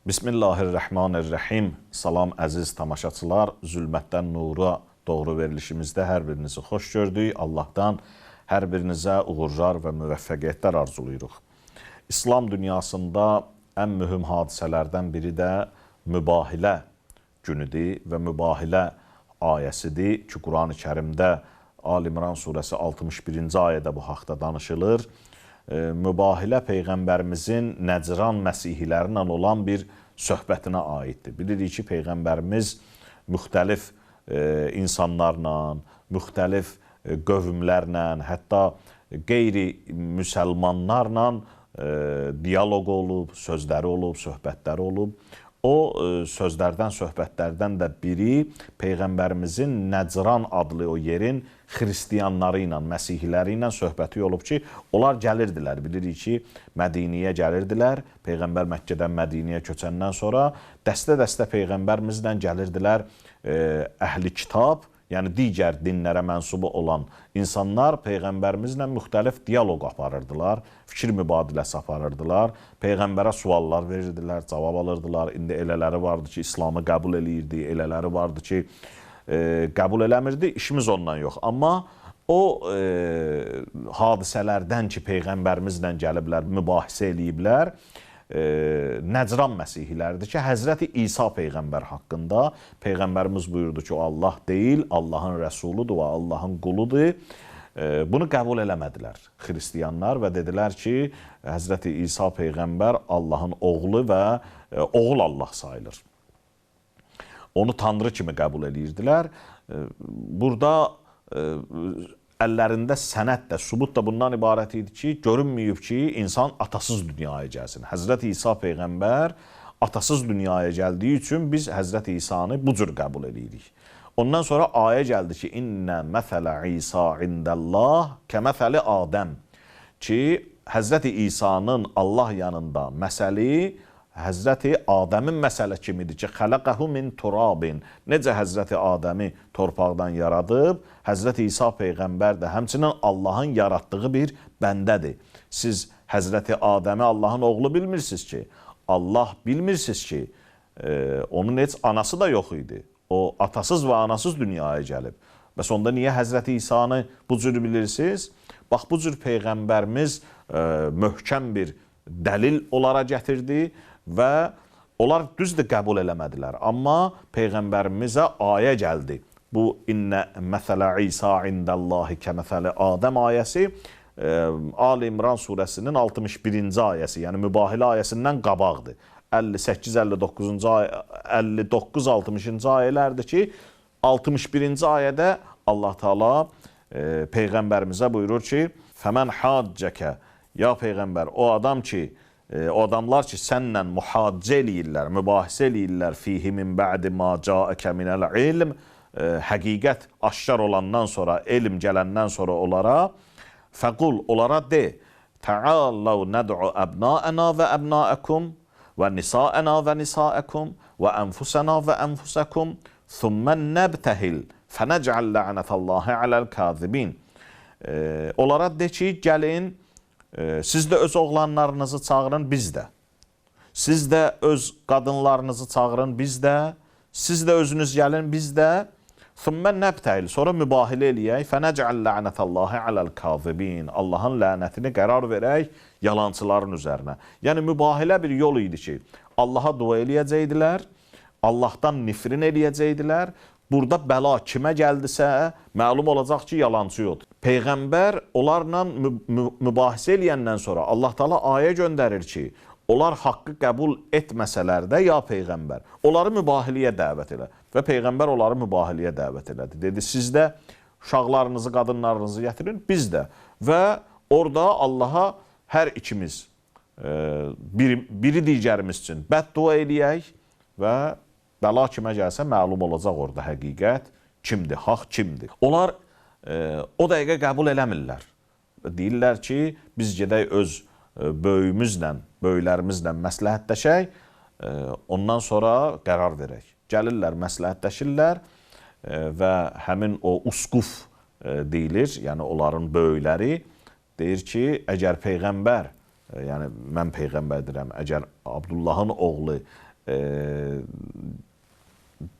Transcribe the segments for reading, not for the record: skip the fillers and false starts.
Bismillahirrahmanirrahim. Salam əziz tamaşaçılar. Zülmətdən nura doğru verilişimizdə hər birinizi xoş gördük. Allahdan hər birinizə uğurlar və müvəffəqiyyətlər arzuluyuruq. İslam dünyasında ən mühüm hadisələrdən biri də mübahilə günüdür və mübahilə ayəsidir ki, Quran-ı Kərimdə Ali-İmran surəsi 61-ci ayədə bu haqda danışılır. Mübahilə Peyğəmbərimizin Nəcran Məsihlərlə olan bir söhbətinə aiddir. Bilirik ki, Peyğəmbərimiz müxtəlif insanlarla, müxtəlif qövmlərlə, hətta qeyri-müsəlmanlarla diyaloq olub, sözləri olub, söhbətləri olub. O sözlərdən, söhbətlərdən də biri Peyğəmbərimizin Nəcran adlı o yerin xristiyanları ilə, məsihləri ilə söhbəti olub ki, onlar gəlirdilər. Bilirik ki, Mədiniyə gəlirdilər. Peyğəmbər Məkkədən Mədiniyə köçəndən sonra dəstə-dəstə Peyğəmbərimizlə gəlirdilər əhli kitab, yəni digər dinlərə mənsubu olan insanlar Peyğəmbərimizlə müxtəlif diyaloq aparırdılar, fikir mübadiləsi aparırdılar, Peyğəmbərə suallar verirdilər, cavab alırdılar. İndi elələri vardı ki, İslamı qəbul eləyirdi, elələri vardı ki, qəbul eləmirdi, işimiz ondan yox. Amma o hadisələrdən ki, Peyğəmbərimizlə gəliblər, mübahisə eləyiblər, Nəcran məsihləridir ki, Həzrəti İsa Peyğəmbər haqqında Peyğəmbərimiz buyurdu ki, o Allah deyil, Allahın rəsuludur və Allahın quludur. Bunu qəbul eləmədilər xristiyanlar və dedilər ki, Həzrəti İsa Peyğəmbər Allahın oğlu və oğul Allah sayılır. Onu Tanrı kimi qəbul edirdilər. Burada əllərində sənət də, sübut da bundan ibarət idi ki, görünməyib ki, insan atasız dünyaya gəlsin. Həzrəti İsa Peyğəmbər atasız dünyaya gəldiyi üçün biz Həzrəti İsanı bu cür qəbul edirik. Ondan sonra ayə gəldi ki, İnnə məsələ İsa indəllah kəməsəli Adəm ki, Həzrəti İsa'nın Allah yanında məsəli Həzrəti Adəmin məsələ kimidir ki, xələqəhu min turabin. Necə Həzrəti Adəmi torpaqdan yaradıb, Həzrəti İsa Peyğəmbər də həmçinin Allahın yaratdığı bir bəndədir. Siz Həzrəti Adəmi Allahın oğlu bilmirsiniz ki, Allah bilmirsiniz ki, onun heç anası da yox idi. O atasız və anasız dünyaya gəlib. Bəs onda niyə Həzrəti İsa'nı bu cür bilirsiniz? Bax, bu cür Peyğəmbərimiz möhkəm bir dəlil onlara gətirdi və onlar düzdür qəbul eləmədilər. Amma Peyğəmbərimizə ayə gəldi. Bu İnnə məsələ İsa indəllahi kəməsəli Adəm ayəsi Ali-İmran surəsinin 61-ci ayəsi, yəni mübahilə ayəsindən qabaqdır. 59-60-cı ayələrdir ki, 61-ci ayədə Allah Teala Peyğəmbərimizə buyurur ki, Fəmən haccəkə, ya Peyğəmbər, o adamlar ki, sənlə mühaccə eləyirlər, mübahisə eləyirlər fihi min bə'di ma ca'əkə minəl ilm, həqiqət aşkar olandan sonra, elm gələndən sonra onlara, fəqul, onlara de, təalləv nəd'u əbnəənə və əbnəəkum, və nisəənə və nisəəkum, və ənfusənə və ənfusəkum, thumən nəbtəhil, fənəcəl lə'nətəllahi aləl-kəzibin. Onlara de ki, gəlin, siz də öz oğlanlarınızı çağırın, biz də. Siz də öz qadınlarınızı çağırın, biz də. Siz də özünüz gəlin, biz də. Thumma nəbtəhil, sonra mübahilə eləyək. Fənəcəl lə'nətəllahi aləl-kəzibin. Allahın lənətini qərar verək yalançıların üzərinə. Yəni, mübahilə bir yol idi ki, Allaha dua eləyəcəkdilər, Allahdan nifrin eləyəcəkdilər. Burada bəla kimə gəldisə, məlum olacaq ki, yalancı yoxdur. Peyğəmbər onlarla mübahisə eləyəndən sonra Allah Teala ayə göndərir ki, onlar haqqı qəbul etməsələr də, ya Peyğəmbər, onları mübahiləyə dəvət elə. Və Peyğəmbər onları mübahiləyə dəvət elədi. Dedi, siz də uşaqlarınızı, qadınlarınızı gətirin, biz də. Və orada Allaha hər ikimiz, biri digərimiz üçün bəddua eləyək və bəla kimə gəlsə məlum olacaq orada həqiqət kimdir, haqq kimdir. Onlar o dəqiqə qəbul eləmirlər. Deyirlər ki, biz gedək öz böyüyümüzlə, böyüklərimizlə məsləhətləşək, ondan sonra qərar verək. Gəlirlər, məsləhətləşirlər və həmin o usquf deyilir, yəni onların böyükləri deyir ki, əgər Peyğəmbər yəni mən Peyğəmbər deyirəm, əgər Abdullahın oğlu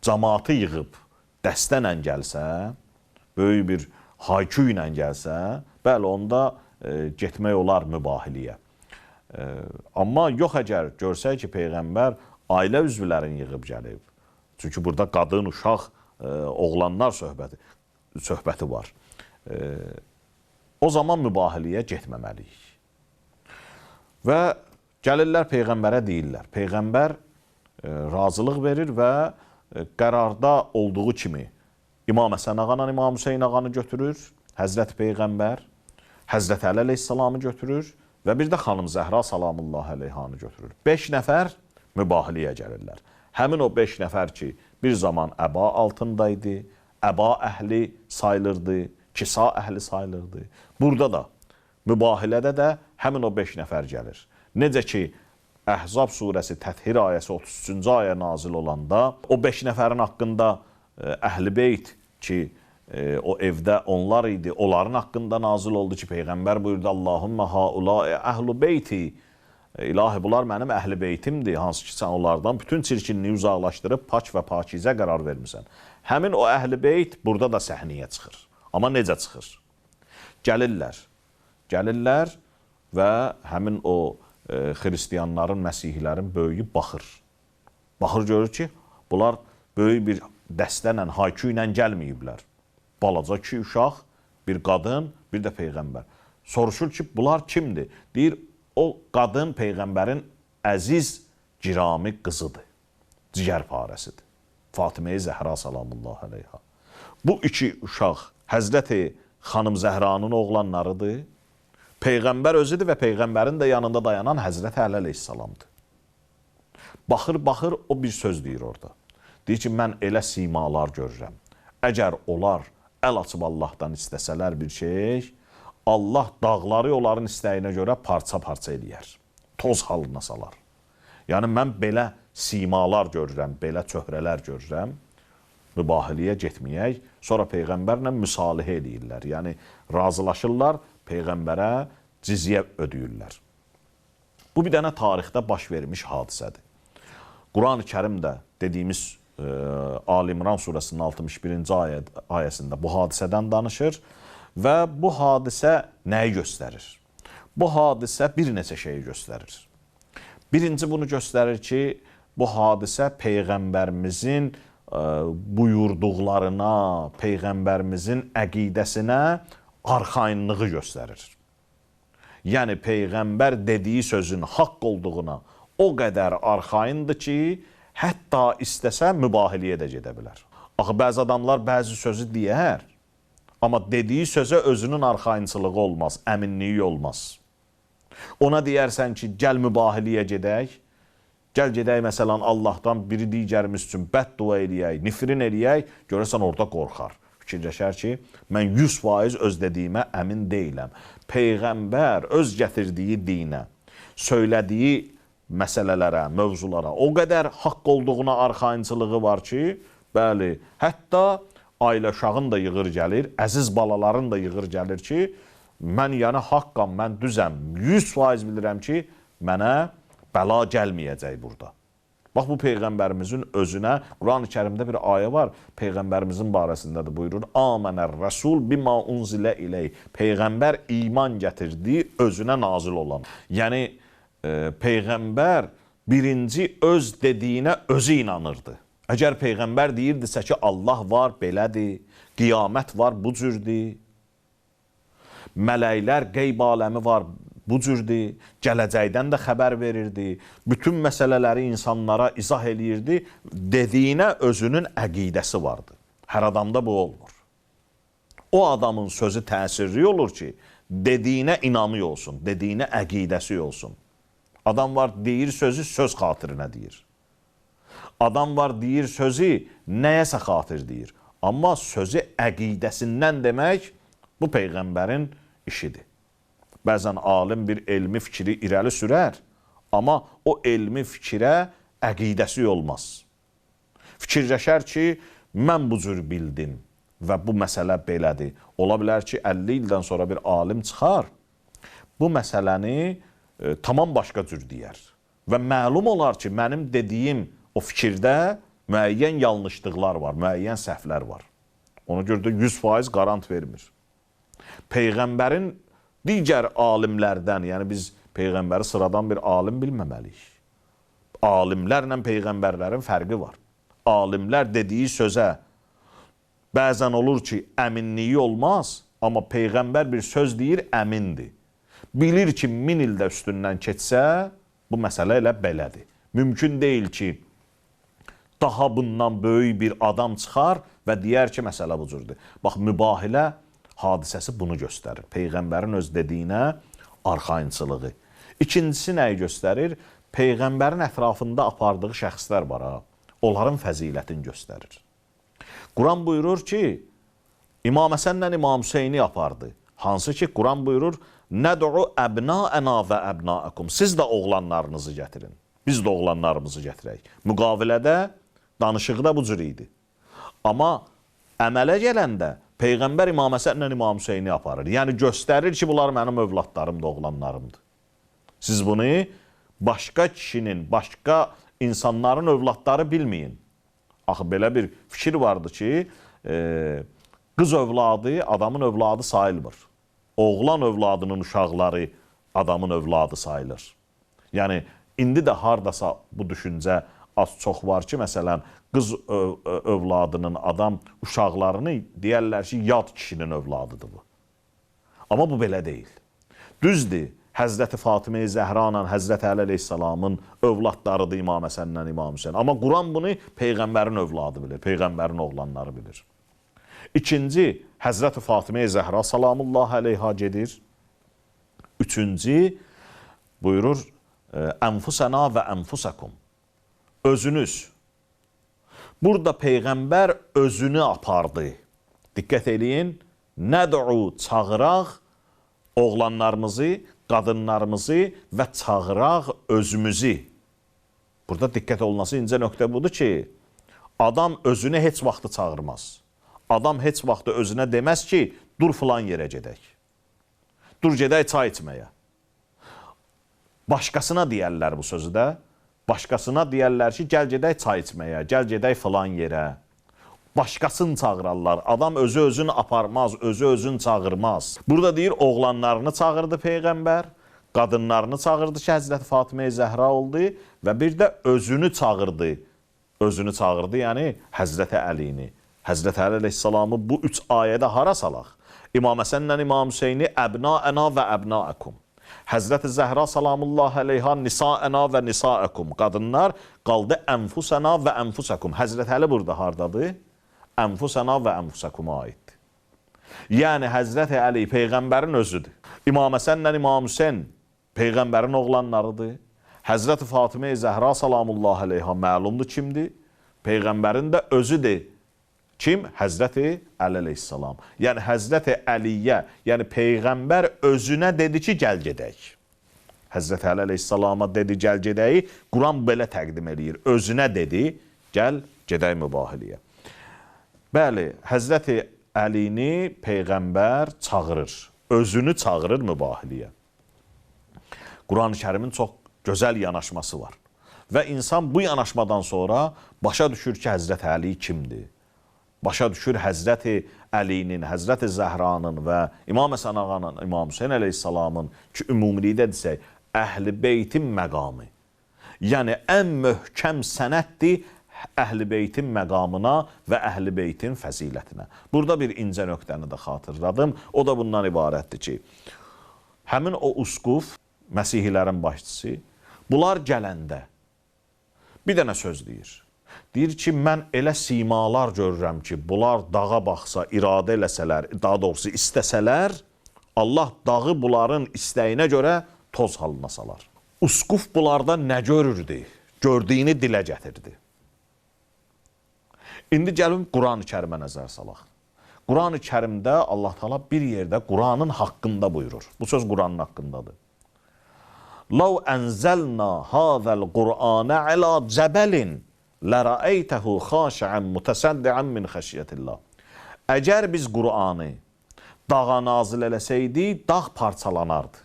cəmaatı yığıb dəstənlə gəlsə, böyük bir haykü ilə gəlsə, bəli, onda getmək olar mübahiliyə. Amma yox əgər görsək ki, Peyğəmbər ailə üzvlərini yığıb gəlib. Çünki burada qadın, uşaq, oğlanlar söhbəti var. O zaman mübahiliyə getməməliyik. Və gəlirlər Peyğəmbərə deyirlər. Peyğəmbər razılıq verir və qərarda olduğu kimi İmam Həsən ağanı, İmam Hüseyin ağanı götürür, Həzrəti Peyğəmbər, Həzrəti Əli əleyhissalamı götürür və bir də xanım Zəhra salamullahi əleyhanı götürür. 5 nəfər mübahiliyə gəlirlər. Həmin o 5 nəfər ki, bir zaman əba altındaydı, əba əhli sayılırdı, kisa əhli sayılırdı. Burada da, mübahilədə də həmin o 5 nəfər gəlir. Necə ki, Əhzab surəsi Təthir ayəsi 33-cü ayə nazil olanda, o 5 nəfərin haqqında Əhl-i Beyt ki, o evdə onlar idi, onların haqqında nazil oldu ki, Peyğəmbər buyurdu, Allahümmə haulâ əhl-i beyti, İlahi, bunlar mənim əhl-i beytimdir, hansı ki, sən onlardan bütün çirkinliyi uzaqlaşdırıb, pak və pakizə qərar vermirsən. Həmin o əhl-i beyt burada da səhnəyə çıxır. Amma necə çıxır? Gəlirlər və həmin o xristiyanların, məsihlərin böyüyü baxır. Baxır, görür ki, bunlar böyük bir dəstənlə, haykü ilə gəlməyiblər. Balaca 2 uşaq, bir qadın, bir də Peyğəmbər. Soruşur ki, bunlar kimdir? Deyir, o qadın Peyğəmbərin əziz girami qızıdır, cigər parəsidir. Fatimə-i Zəhra salamullahi əleyha. Bu 2 uşaq Həzrəti xanım Zəhranın oğlanlarıdır. Peyğəmbər özüdür və Peyğəmbərin də yanında dayanan Həzrəti Əli əleyhissalamdır. Baxır, o bir söz deyir orada. Deyir ki, mən elə simalar görürəm. Əgər onlar əl açıb Allahdan istəsələr bir şey, Allah dağları onların istəyinə görə parça-parça eləyər. Toz halına salar. Yəni, mən belə simalar görürəm, belə çöhrələr görürəm. Mübahiliyə getməyək, sonra Peyğəmbərlə müsalihə eləyirlər. Yəni, razılaşırlar, Peyğəmbərə cizyə ödəyirlər. Bu bir dənə tarixdə baş vermiş hadisədir. Quran-ı Kərim də dediyimiz Ali İmran surəsinin 61-ci ayəsində bu hadisədən danışır və bu hadisə nəyi göstərir? Bu hadisə bir neçə şeyi göstərir. Birinci bunu göstərir ki, bu hadisə Peyğəmbərimizin buyurduqlarına, Peyğəmbərimizin əqidəsinə arxayınlığı göstərir. Yəni, Peyğəmbər dediyi sözün haqq olduğuna o qədər arxayındır ki, hətta istəsə mübahiliyə də gedə bilər. Axı, bəzi adamlar bəzi sözü deyər, amma dediyi sözə özünün arxayınçılığı olmaz, əminliyi olmaz. Ona deyərsən ki, gəl mübahiliyə gedək, gəl gedək, məsələn, Allahdan biri digərimiz üçün bəddua eləyək, nifrin eləyək, görəsən orada qorxar. Fikirləşər ki, mən 100% öz dediyimə əmin deyiləm. Peyğəmbər öz gətirdiyi dinə, söylədiyi məsələlərə, mövzulara o qədər haqq olduğuna arxayınçılığı var ki, bəli, hətta ailə uşağın da yığır gəlir, əziz balaların da yığır gəlir ki, mən yəni haqqam, mən düzəm, 100% bilirəm ki, mənə bəla gəlməyəcək burada. Bax, bu Peyğəmbərimizin özünə, Quran-ı Kərimdə bir ayə var, Peyğəmbərimizin barəsində də buyurur, Āmənər Rəsul bimā unzilə iləyh. Peyğəmbər iman gətirdi özünə nazil olan. Yəni, Peyğəmbər birinci öz dediyinə özü inanırdı. Əgər Peyğəmbər deyirdisə ki, Allah var, belədir, qiyamət var, bu cürdür, mələklər, qeyb aləmi var, bu cürdür, gələcəkdən də xəbər verirdi, bütün məsələləri insanlara izah eləyirdi, dediyinə özünün əqidəsi vardı. Hər adamda bu olmur. O adamın sözü təsirli olur ki, dediyinə inamı olsun, dediyinə əqidəsi olsun. Adam var, deyir sözü söz xatirinə deyir. Adam var, deyir sözü nəyəsə xatir deyir. Amma sözü əqidəsindən demək, bu Peyğəmbərin işidir. Bəzən alim bir elmi fikri irəli sürər, amma o elmi fikrə əqidəsi olmaz. Fikirləşər ki, mən bu cür bildim və bu məsələ belədir. Ola bilər ki, 50 ildən sonra bir alim çıxar, bu məsələni tamam başqa cür deyər. Və məlum olar ki, mənim dediyim o fikirdə müəyyən yanlışlıqlar var, müəyyən səhvlər var. Ona görə də 100% qarant vermir. Peyğəmbərin digər alimlərdən, yəni biz Peyğəmbəri sıradan bir alim bilməməliyik. Alimlərlə Peyğəmbərlərin fərqi var. Alimlər dediyi sözə bəzən olur ki, əminliyi olmaz, amma Peyğəmbər bir söz deyir, əmindir. Bilir ki, 1000 ildə üstündən keçsə, bu məsələ elə belədir. Mümkün deyil ki, daha bundan böyük bir adam çıxar və deyər ki, məsələ bu cürdür. Bax, mübahilə hadisəsi bunu göstərir. Peyğəmbərin öz dediyinə arxayınçılığı. İkincisi nəyi göstərir? Peyğəmbərin ətrafında apardığı şəxslər var, onların fəzilətini göstərir. Quran buyurur ki, İmam Həsənlə İmam Hüseyni apardı. Hansı ki, Quran buyurur, Nəd'u əbna'əna və əbna'əkum. Siz də oğlanlarınızı gətirin. Biz də oğlanlarımızı gətirək. Müqavilədə, danışıqda bu cür idi. Amma əmələ gələndə Peyğəmbər İmam Həsənlə İmam Hüseyni aparır. Yəni göstərir ki, bunlar mənim övladlarımdır, oğlanlarımdır. Siz bunu başqa kişinin, başqa insanların övladları bilməyin. Axı, belə bir fikir vardı ki, qız övladı adamın övladı sayılmır. Oğlan övladının uşaqları adamın övladı sayılır. Yəni, indi də hardasa bu düşüncə az-çox var ki, məsələn, qız övladının adam uşaqlarını deyərlər ki, yad kişinin övladıdır bu. Amma bu belə deyil. Düzdür, Həzrəti Fatimə-i Zəhranla Həzrəti Əli əleyhissalamın övladlarıdır İmam Həsənlə İmam Hüseyin. Amma Quran bunu Peyğəmbərin övladı bilir, Peyğəmbərin oğlanları bilir. İkinci, Həzrəti Fatimə-i Zəhra salamullah əleyha gedir. Üçüncü, buyurur, Ənfusəna və ənfusəkum. Özünüz. Burada Peyğəmbər özünü apardı. Diqqət eləyin, nəd'u çağıraq oğlanlarımızı, qadınlarımızı və çağıraq özümüzü. Burada diqqət olunması incə nöqtə budur ki, adam özünü heç vaxtı çağırmaz. Adam heç vaxtı özünə deməz ki, dur filan yerə gedək. Dur gedək çay içməyə. Başqasına deyərlər bu sözü də. Başqasına deyərlər ki, gəl gedək çay içməyə, gəl gedək filan yerə. Başqasını çağırarlar. Adam özü-özünü aparmaz, özü-özünü çağırmaz. Burada deyir, oğlanlarını çağırdı Peyğəmbər, qadınlarını çağırdı ki, Həzrəti Fatimə-i Zəhra oldu və bir də özünü çağırdı. Özünü çağırdı, yəni Həzrəti Əlini. Həzrəti Əli əleyhissalamı bu 3 ayədə hara salaq? İmam Həsənlə İmam Hüseyni əbna'əna və əbna'əkum. Həzrəti Zəhra salamullah əleyha nisa'əna və nisa'əkum. Qadınlar qaldı ənfusəna və ənfusəkum. Həzrəti Əli burada hardadır? Ənfusəna və ənfusəkuma aiddir. Yəni Həzrəti Əli Peyğəmbərin özüdür. İmam Həsənlə İmam Hüseyin Peyğəmbərin oğlanlarıdır. Həzrəti Fatimə-i Zəhra salamullah əleyha məlumdur kimdir? Peyğəmbərin də özüdür. Kim? Həzrəti Əli əleyhissalam. Yəni Həzrəti Əliyə, yəni Peyğəmbər özünə dedi ki, gəl gedək. Həzrəti Əli əleyhissalama dedi, gəl gedəyi, Quran belə təqdim eləyir. Özünə dedi, gəl gedək mübahiləyə. Bəli, Həzrəti Əlini Peyğəmbər çağırır. Özünü çağırır mübahiləyə. Quran-ı Kərimin çox gözəl yanaşması var. Və insan bu yanaşmadan sonra başa düşür ki, Həzrəti Əli kimdir? Başa düşür Həzrəti Əlinin, Həzrəti Zəhranın və İmam Həsən ağanın, İmam Hüseyin əleyhissalamın ki, ümumilikdə desək, Əhl-i Beytin məqamı. Yəni, ən möhkəm sənəddir Əhl-i Beytin məqamına və Əhl-i Beytin fəzilətinə. Burada bir incə nöqtəni də xatırladım. O da bundan ibarətdir ki, həmin o usquf, Məsihilərin başçısı, bunlar gələndə bir dənə söz deyir. Deyir ki, mən elə simalar görürəm ki, bunlar dağa baxsa, iradə eləsələr, daha doğrusu istəsələr, Allah dağı bunların istəyinə görə toz halına salar. Usquf bunlarda nə görürdü? Gördüyünü dilə gətirdi. İndi gəlin Quran-ı Kərimə nəzər salaq. Quran-ı Kərimdə Allah Teala bir yerdə Quranın haqqında buyurur. Bu söz Quranın haqqındadır. Lav ənzəlnə hâzəl Qur'anə alə cəbəlin lərəəytəhu xaşiən mütəsəddiən min xəşiyyətillah. Əgər biz Qur'anı dağa nazil eləsəydi, dağ parçalanardı.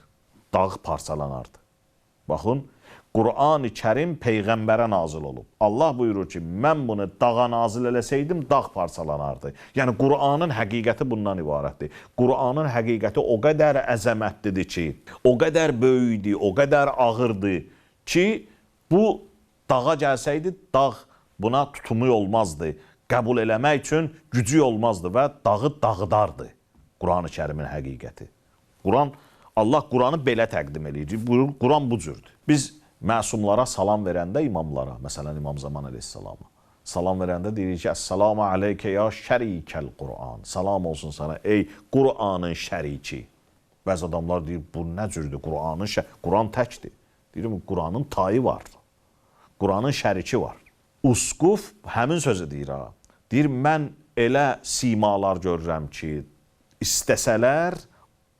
Dağ parçalanardı. Baxın, Qur'an-ı Kərim Peyğəmbərə nazil olub. Allah buyurur ki, mən bunu dağa nazil eləsəydim, dağ parçalanardı. Yəni, Qur'anın həqiqəti bundan ibarətdir. Qur'anın həqiqəti o qədər əzəmətlidir ki, o qədər böyükdür, o qədər ağırdır ki, bu dağa gəlsəydi, dağ buna tutumu olmazdı. Qəbul eləmək üçün gücü olmazdı və dağı dağıdardı. Qur'an-ı Kərimin həqiqəti. Allah Qur'anı belə təqdim edir. Qur'an bu cürdür. Biz məsumlara salam verəndə imamlara, məsələn İmam Zaman əleyhissalama, salam verəndə deyirik ki, Əssalamu aleykə ya şərikəl Qur'an. Salam olsun sana ey Qur'anın şəriki. Bəzi adamlar deyir, bu nə cürdür? Qur'an təkdir. Deyir, Qur'anın tayı var. Qur'anın şəriki var. Usquf həmin sözü deyir ha. Deyir, mən elə simalar görürəm ki, istəsələr,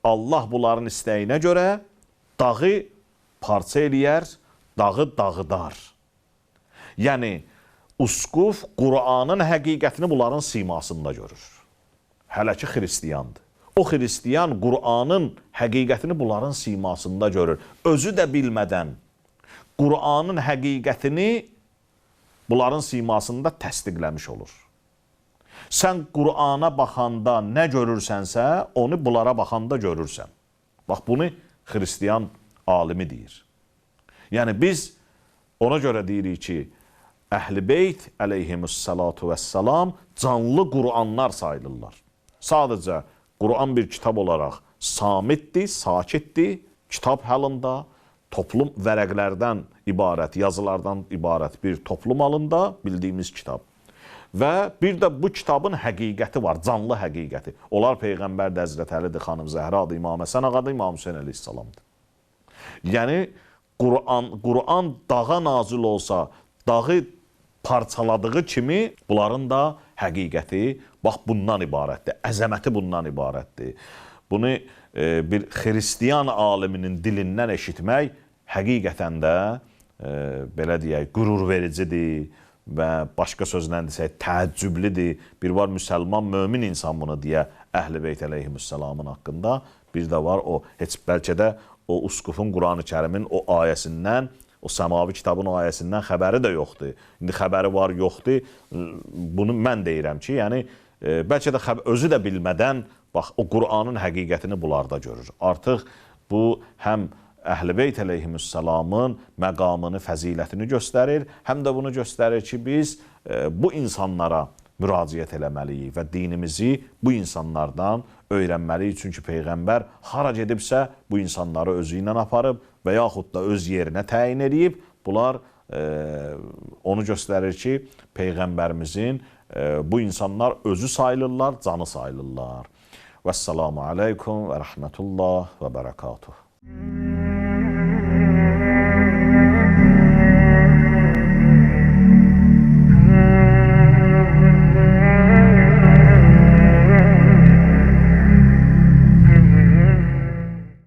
Allah bunların istəyinə görə dağı parça eləyər, dağı dağıdar. Yəni, usquf Qur'anın həqiqətini bunların simasında görür. Hələ ki, xristiyandır. O xristiyan Qur'anın həqiqətini bunların simasında görür. Özü də bilmədən Qur'anın həqiqətini bunların simasında təsdiqləmiş olur. Sən Qur'ana baxanda nə görürsənsə, onu bunlara baxanda görürsən. Bax, bunu xristiyan alimi deyir. Yəni, biz ona görə deyirik ki, Əhl-i Beyt əleyhimussalatu vəssalam canlı Qur'anlar sayılırlar. Sadəcə Qur'an bir kitab olaraq samitdir, sakitdir, kitab halında, toplum vərəqlərdən ibarət, yazılardan ibarət bir toplum halında bildiyimiz kitab. Və bir də bu kitabın həqiqəti var, canlı həqiqəti. Onlar Peyğəmbər də Həzrət Əlidir, xanım Zəhradır, İmam Həsən ağadır, İmam Hüseyin əleyhissalamdır. Yəni, Qur'an dağa nazil olsa, dağı parçaladığı kimi bunların da həqiqəti bax bundan ibarətdir, əzəməti bundan ibarətdir. Bunu bir xristiyan aliminin dilindən eşitmək həqiqətən də, belə deyək, qürur vericidir və başqa sözlə desək, təəccüblidir. Bir var müsəlman, mömin insan bunu deyə Əhl-i Beyt əleyhimussalamın haqqında. Bir də var o, heç bəlkə də o Usqufun Qur'an-ı Kərimin o ayəsindən, o səmavi kitabın o ayəsindən xəbəri də yoxdur. İndi xəbəri var, yoxdur. Bunu mən deyirəm ki, yəni, bəlkə də özü də bilmədən, bax, o Qur'anın həqiqətini bunlarda görür. Artıq bu həm Əhl-i Beyt əleyhimussalamın məqamını, fəzilətini göstərir, həm də bunu göstərir ki, biz bu insanlara müraciət eləməliyik və dinimizi bu insanlardan öyrənməliyik. Çünki Peyğəmbər hara gedibsə, bu insanları özü ilə aparıb və yaxud da öz yerinə təyin edib. Bunlar onu göstərir ki, Peyğəmbərimizin bu insanlar özü sayılırlar, canı sayılırlar. Vəssalamu aleykum və rəhmətullah və bərəkatuhu.